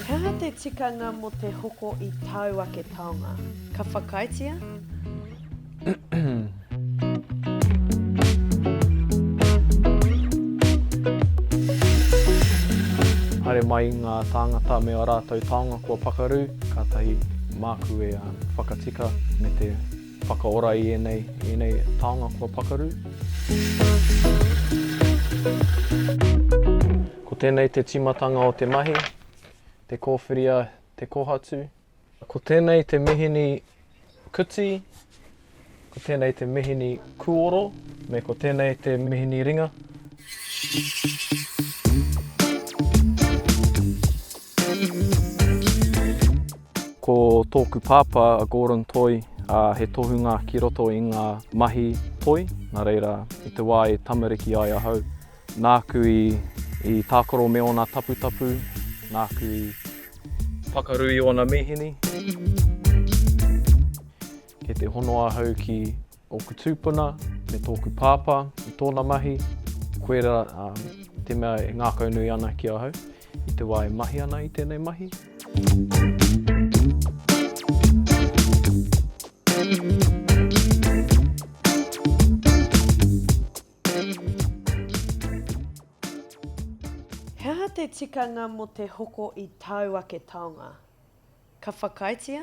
Hea te tikanga mo te hoko I tau ake taonga? Ka whakaitia? Haere mai ngā tāngata me o rātou taonga kua pakaru, kātahi māku e whakatika me te whakaora I enei taonga kua pakaru. Ko tēnei te timatanga o te mahi, te kōwhiria, te kohatu. Ko tēnei te mihini kuti, ko tēnei te mihini kuoro, me ko tēnei te mihini ringa. Ko tōku pāpā, a Gordon Toi, he tohunga ki roto I ngā mahi toi. Nā reira, I te wā e tamariki ai ahau. Nāku I tākoro me ona taputapu, nāku I pakaru I ona mihini. Ke te hono ahau ki oku tūpuna, me tōku pāpā, I tōna mahi. Koera te mea e ngākau nui ana ki ahau. I te wā e mahi ana I tēnei mahi. Hea te tikanga mo te hoko I tau ake taonga? Ka whakaitia?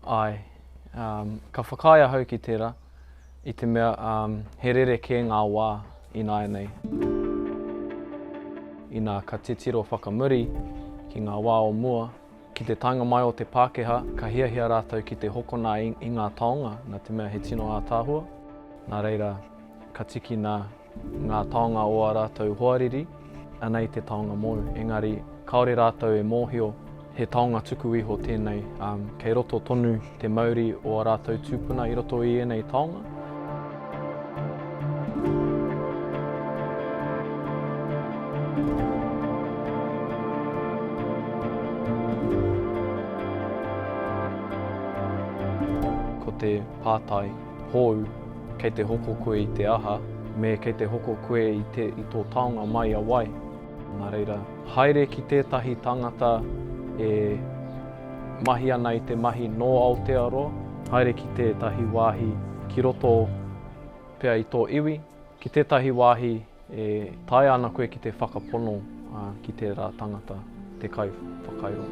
Ai, ka whakaia hau ki tērā, I te mea he rereke ngā wā ināianei. Inā ka titiro whakamuri ki ngā wā o mua, ki te tainga mai o te Pākehā, ka hiahia rātou ki te hokona I ngā taonga, nā te mea he tino ātāhua. Nā reira, ka tiki ngā taonga o a rātou hoariri, anei te taonga mōu. Engari, kaore rātou e mōhio he taonga tuku iho tēnei, kei roto tonu te Māori o a rātou tūpuna I roto I enei taonga. Ko te pātai hou, kei te hoko koe I te aha, me kei te hoko koe I tō taonga mai a wai. Nā reira, haere ki tētahi tangata e mahi ana I te mahi no Aotearoa, haere ki tētahi wāhi ki roto pea I tō iwi, ki tētahi wāhi e tae ana koe ki te whakapono ki tērā tangata, te kai whakairo.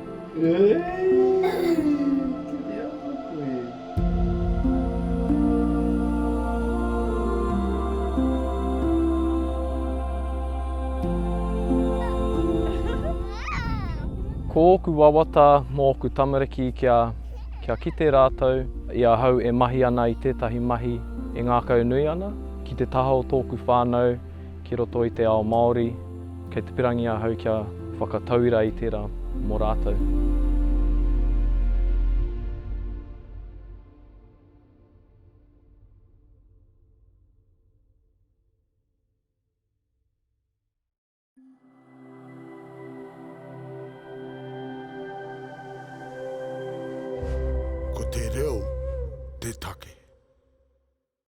Ko oku wawata mō oku tamariki kia kite rātou, ia hau e mahi ana I tētahi mahi e ngākau nui ana, ki te taha o tōku whānau, ki roto I te ao Māori, kei te pirangi a hau kia whakatauira I tērā mō rātou. Ko te reo